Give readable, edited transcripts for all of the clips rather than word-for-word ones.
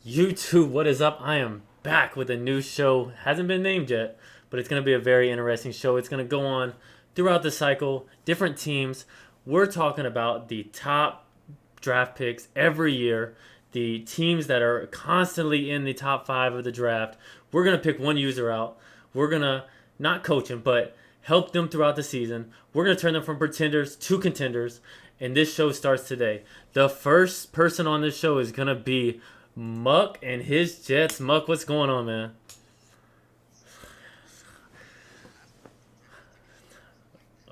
YouTube, what is up? I am back with a new show. Hasn't been named yet, but it's going to be a very interesting show. It's going to go on throughout the cycle, different teams. We're talking about the top draft picks every year, the teams that are constantly in the top five of the draft. We're going to pick one user out. We're going to not coach him, but help them throughout the season. We're going to turn them from pretenders to contenders. And this show starts today. The first person on this show is going to be Muck and his Jets. Muck, what's going on, man?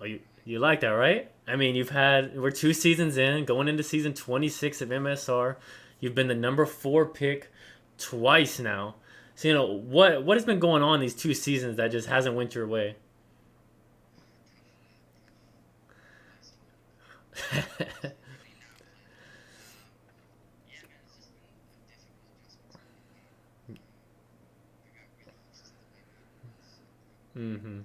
Oh, you like that, right? I mean, we're 2 seasons in, going into season 26 of MSR. You've been the number 4 pick twice now. So what has been going on these 2 seasons that just hasn't went your way? Mm-hmm.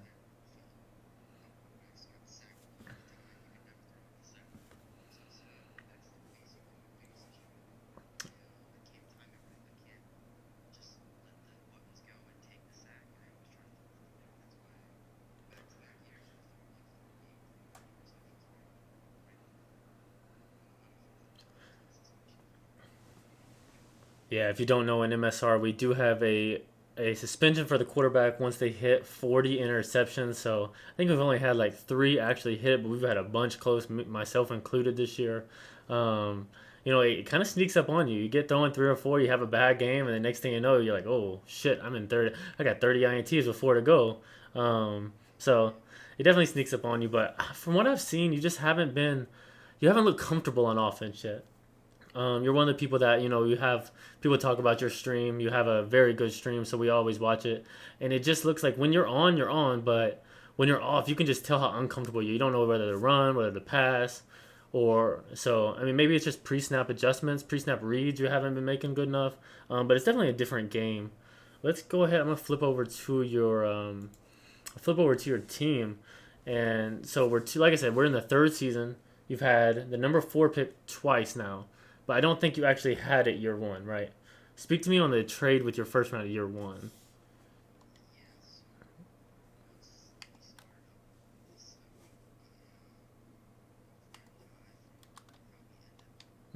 Yeah, if you don't know in MSR, we do have a suspension for the quarterback once they hit 40 interceptions. So I think we've only had like 3 actually hit, but we've had a bunch close, myself included this year. Um, it kind of sneaks up on you. You get throwing 3 or 4, you have a bad game, and the next thing you know, you're like, oh shit, I'm in third. I got 30 INTs with 4 to go. So it definitely sneaks up on you. But from what I've seen, you haven't looked comfortable on offense yet. You're one of the people that you have people talk about your stream. You have a very good stream, so we always watch it, and it just looks like when you're on, but when you're off, you can just tell how uncomfortable you. You don't know whether to run, whether to pass, or so. I mean, maybe it's just pre-snap adjustments, pre-snap reads you haven't been making good enough. But it's definitely a different game. Let's go ahead. I'm gonna flip over to your team, and so like I said, we're in the third season. You've had the number 4 pick twice now, but I don't think you actually had it year one, right? Speak to me on the trade with your first round of year one.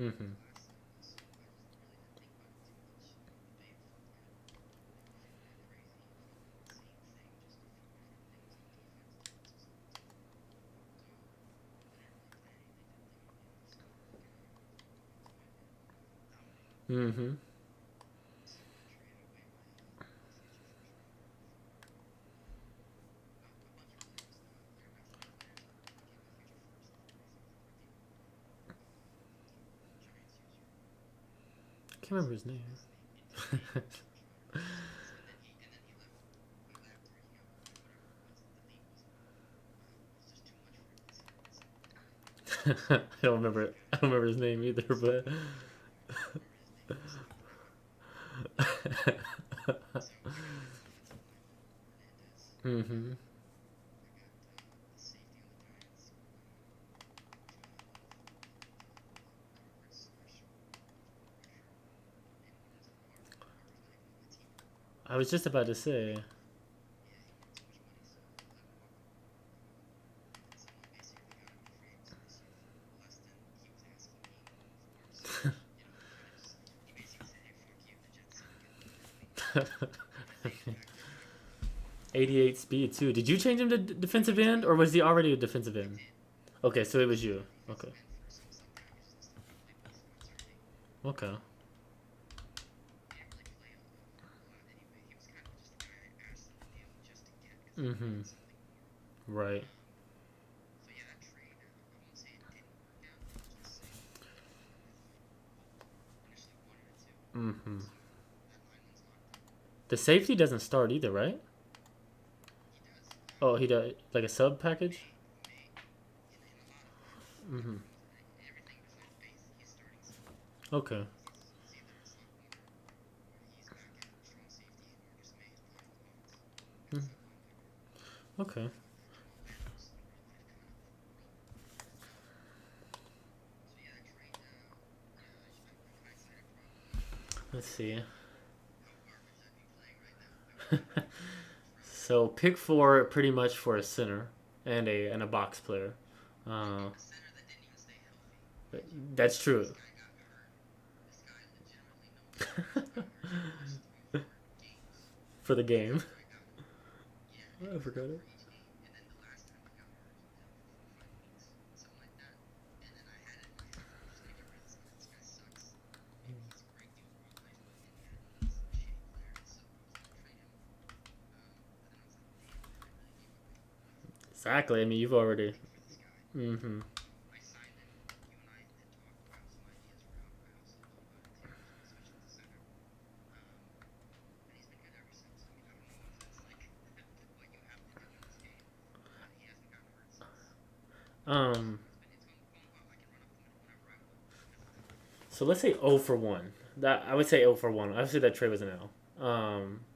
Mm-hmm. Mm-hmm. I can't remember his name. I don't remember his name either, but mm-hmm. I was just about to say. Yeah. 88 speed too. Did you change him to defensive end, or was he already a defensive end? Okay, so it was you. Okay. Okay. Mm-hmm. Right. Mm-hmm. The safety doesn't start either, right? Oh, he does like a sub package. Mm-hmm. Okay. Mm. Okay. Let's see. So pick four pretty much for a center and a box player. Uh, that's true. For the game. I forgot it. Exactly. I mean, you've already. Mm-hmm. Um. So let's say 0 for one. That I would say 0 for one. I would say that trade was an L.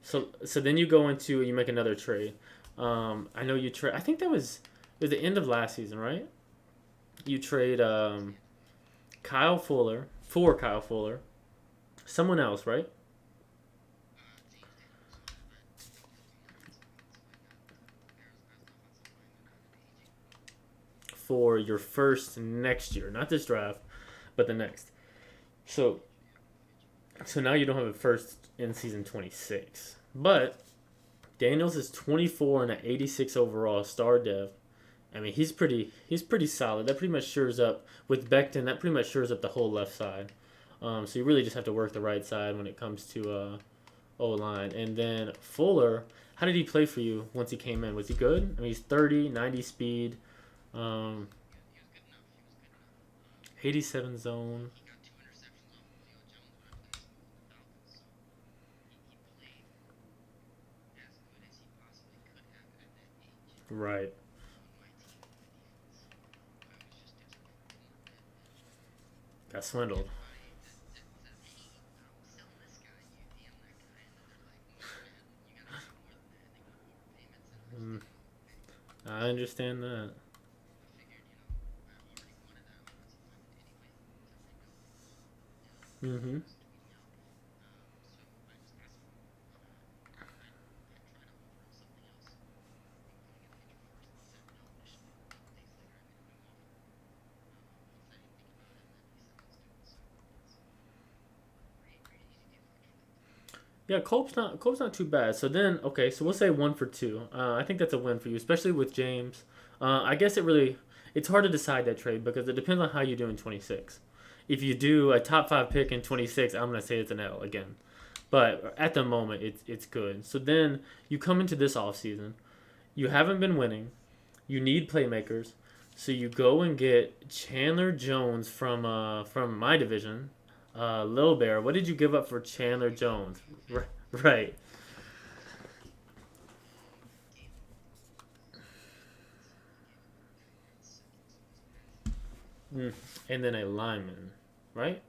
So then you go into you make another trade. I know you trade. I think it was the end of last season, right? You trade Kyle Fuller for Kyle Fuller, someone else, right? For your first next year, not this draft, but the next. So so now you don't have a first in season 26, but Daniels is 24 and an 86 overall star dev. I mean, he's pretty solid. That pretty much shores up with Becton. That pretty much shores up the whole left side. So you really just have to work the right side when it comes to O line. And then Fuller, how did he play for you once he came in? Was he good? I mean, he's 30, 90 speed, um, 87 zone. Right. Got swindled. Mm, I understand that. Mm-hmm. Yeah, Cope's not too bad. So then, okay, so we'll say 1 for 2. I think that's a win for you, especially with James. I guess it's hard to decide that trade because it depends on how you do in 26. If you do a top five pick in 26, I'm gonna say it's an L again. But at the moment, it's good. So then you come into this off season. You haven't been winning. You need playmakers. So you go and get Chandler Jones from my division, Lil Bear. What did you give up for Chandler Jones? Right. Mm. And then a lineman, right?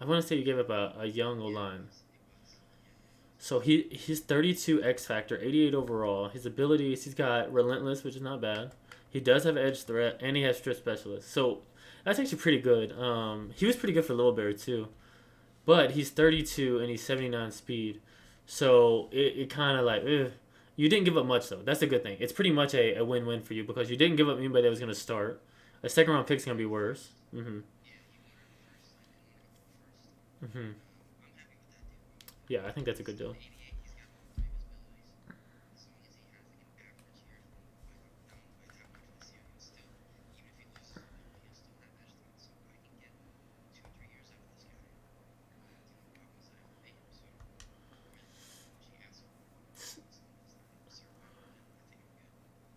I want to say you gave up a young O line. So he's 32 X factor, 88 overall. His abilities, he's got relentless, which is not bad. He does have edge threat, and he has strip specialist. So that's actually pretty good. He was pretty good for Little Bear too, but he's 32 and he's 79 speed. So it kind of like you didn't give up much though. That's a good thing. It's pretty much a win-win for you because you didn't give up anybody that was going to start. A second round pick's going to be worse. Mm-hmm. Mm-hmm. Yeah, I think that's a good deal.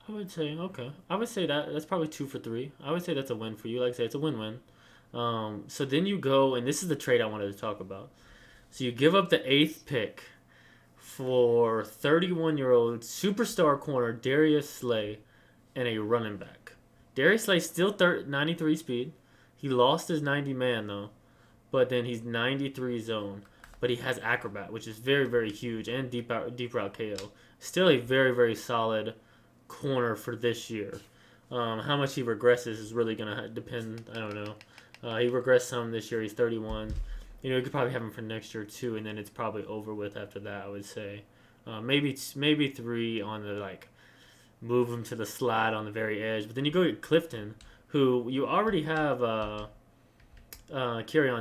I would say okay. I would say that's probably 2 for 3. I would say that's a win for you. Like I said, it's a win-win. So then you go, and this is the trade I wanted to talk about. So you give up the eighth pick for 31-year-old superstar corner Darius Slay and a running back. Darius Slay still 93 speed. He lost his 90 man though, but then he's 93 zone. But he has acrobat, which is very very huge, and deep route KO. Still a very very solid corner for this year. How much he regresses is really gonna depend. I don't know. He regressed some this year. He's 31. You could probably have him for next year too, and then it's probably over with after that. I would say, maybe three on the like move him to the slide on the very edge. But then you go get Clifton, who you already have on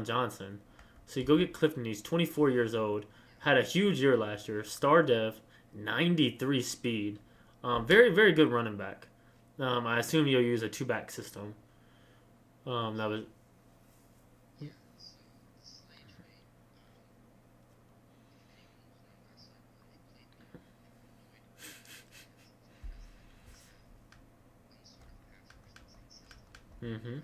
Johnson. So you go get Clifton. He's 24 years old. Had a huge year last year. Star Dev, 93 speed. Very very good running back. I assume you'll use a two back system. That was. Mm-hmm.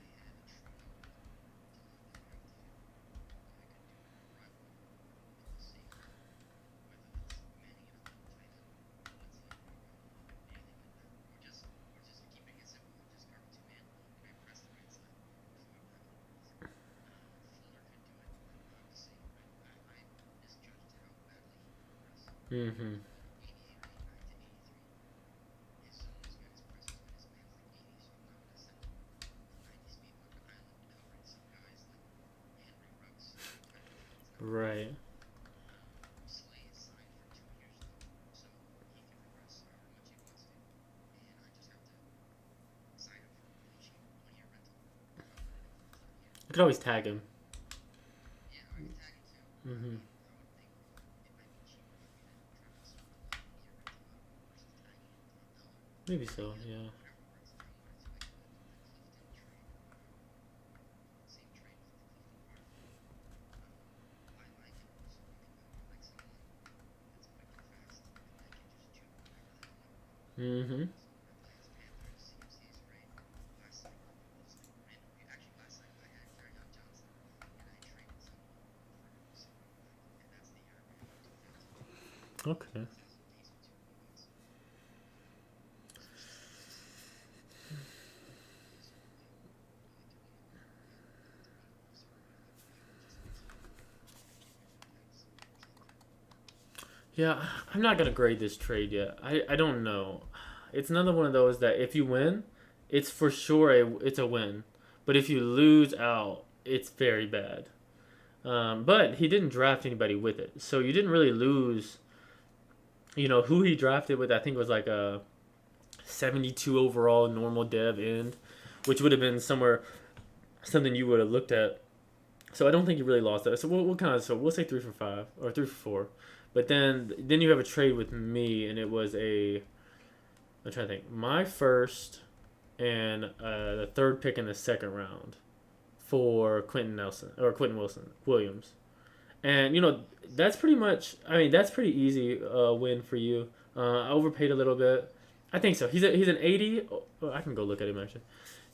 Mm-hmm. Right. You could always tag him. Mm-hmm. Maybe so. Yeah. Mm-hmm. Okay. Yeah, I'm not gonna grade this trade yet. I don't know. It's another one of those that if you win, it's for sure it's a win. But if you lose out, it's very bad. But he didn't draft anybody with it, so you didn't really lose. Who he drafted with. I think it was like a 72 overall normal dev end, which would have been something you would have looked at. So I don't think you really lost that. So we'll kind of we'll say 3 for 5 or 3 for 4. But then you have a trade with me, and it was I'm trying to think. My first and the third pick in the second round for Quentin Wilson Williams, and that's pretty much. I mean, that's pretty easy win for you. I overpaid a little bit. I think so. He's an 80. Oh, I can go look at him actually.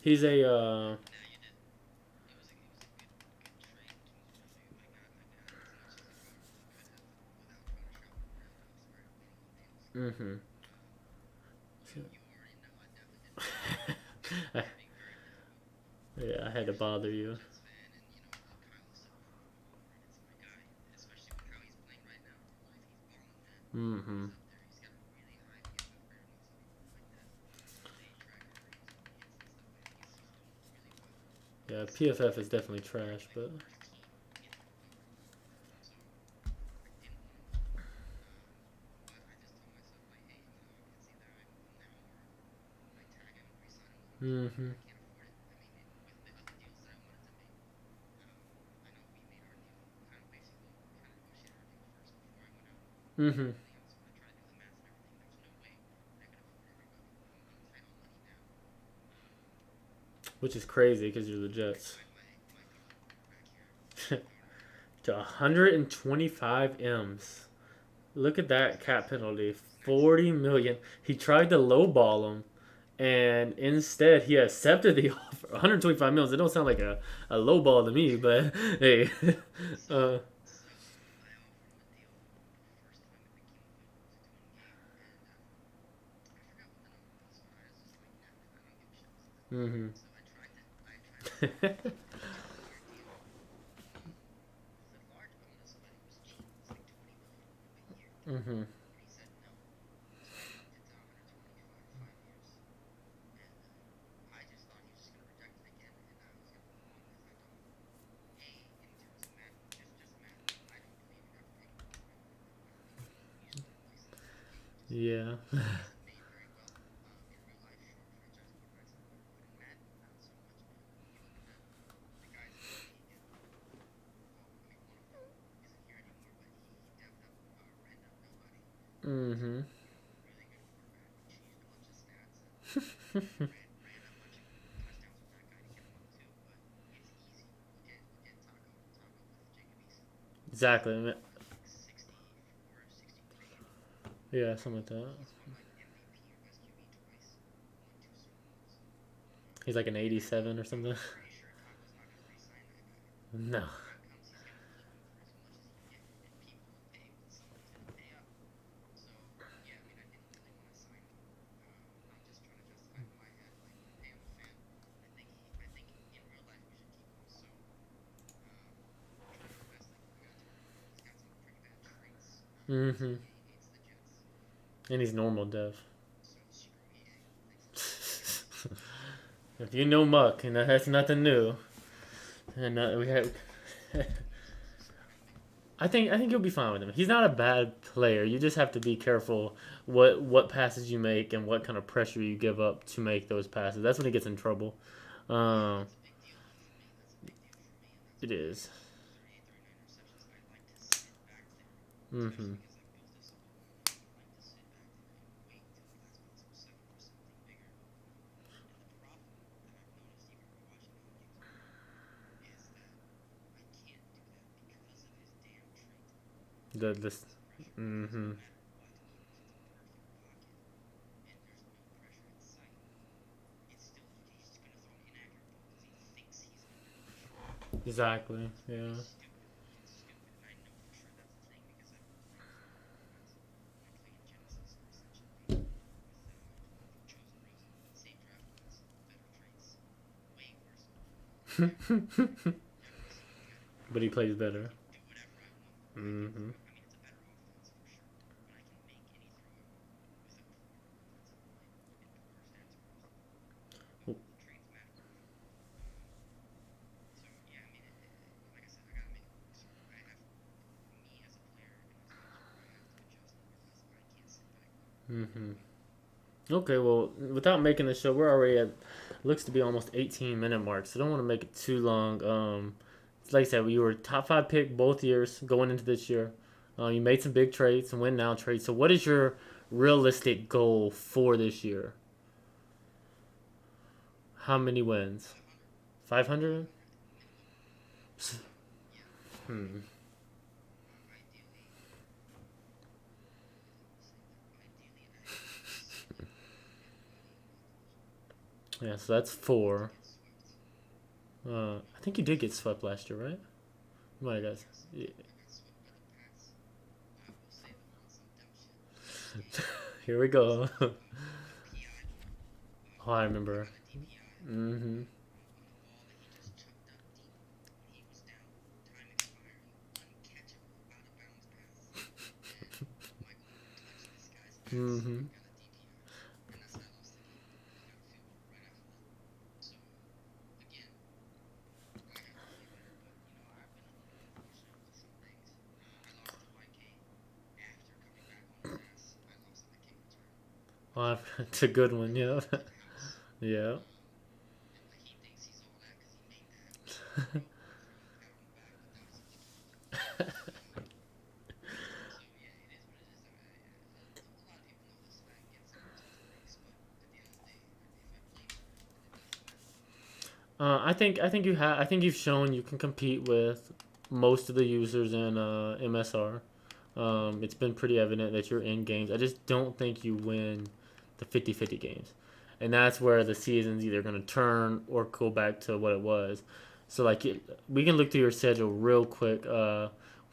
He's a. Mm-hmm. Yeah, I had to bother you. Mm-hmm. Yeah, PFF is definitely trash, but. Mm-hmm. Mm-hmm. Which is crazy because you're the Jets. To 125 M's. Look at that cap penalty. 40 million. He tried to lowball him, and instead he accepted the offer. 125 mils. It don't sound like a lowball to me, but hey. uh, mm-hmm. Mm-hmm. Yeah. Mm-hmm. Exactly. Yeah, something like that. He's like an 87 or something. No. Mm-hmm. And he's normal dev. If you know Muck, and that's nothing new, and we have, I think you'll be fine with him. He's not a bad player. You just have to be careful what passes you make and what kind of pressure you give up to make those passes. That's when he gets in trouble. Um, it is. Mm-hmm. The this. Mm-hmm. Exactly. Yeah. But he plays better. Mm-hmm. Mm-hmm. Okay, well, without making the show, we're already at looks to be almost 18-minute mark, so I don't want to make it too long. Like I said, you were top five pick both years going into this year. You made some big trades, some win now trades. So, what is your realistic goal for this year? How many wins? 500? Hmm. Yeah, so that's four. I think you did get swept last year, right? My guys. Yeah. Here we go. Oh, I remember. Mm-hmm. Mm-hmm. Oh, it's a good one, yeah. Yeah. I think you have. I think you've shown you can compete with most of the users in MSR. It's been pretty evident that you're in games. I just don't think you win the 50-50 games, and that's where the season's either going to turn or go back to what it was. So like we can look through your schedule real quick.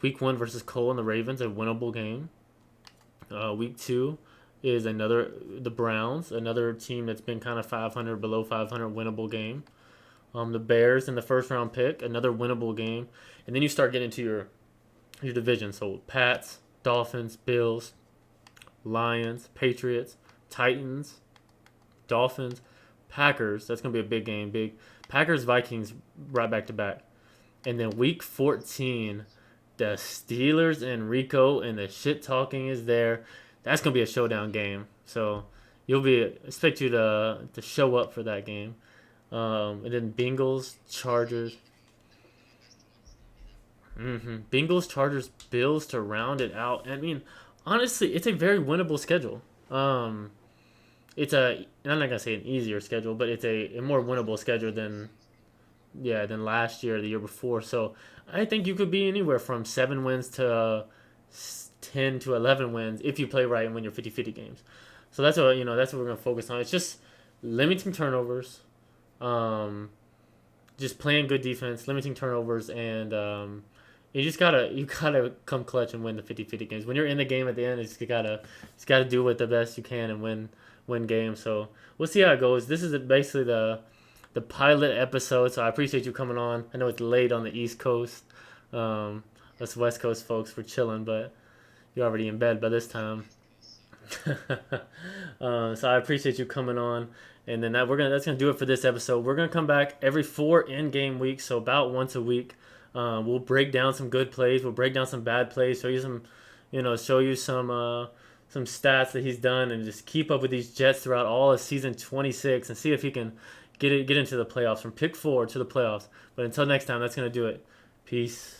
Week one versus Cole and the Ravens, a winnable game. Week two is another the Browns, another team that's been kind of 500 below 500, winnable game. The Bears in the first round pick, another winnable game, and then you start getting to your division. So Pats, Dolphins, Bills, Lions, Patriots, Titans, Dolphins, Packers. That's gonna be a big game. Big Packers, Vikings right back to back, and then week 14, the Steelers and Rico and the shit talking is there. That's gonna be a showdown game. So you'll be expect you to show up for that game. And then Bengals, Chargers. Bengals, Chargers, Bills to round it out. I mean, honestly, it's a very winnable schedule. It's a I'm not gonna say an easier schedule, but it's a more winnable schedule than last year, or the year before. So I think you could be anywhere from 7 wins to 10 to 11 wins if you play right and win your 50-50 games. So that's what we're gonna focus on. It's just limiting turnovers, um, just playing good defense, limiting turnovers, and you gotta come clutch and win the 50-50 games. When you're in the game at the end, you gotta do it the best you can and win games. So we'll see how it goes. This is basically the pilot episode. So I appreciate you coming on. I know it's late on the East Coast. Us West Coast folks for chilling, but you're already in bed by this time. So I appreciate you coming on, and then that's gonna do it for this episode. We're gonna come back every 4 in-game weeks, so about once a week. We'll break down some good plays. We'll break down some bad plays. Show you some stats that he's done, and just keep up with these Jets throughout all of season 26, and see if he can get into the playoffs from pick 4 to the playoffs. But until next time, that's gonna do it. Peace.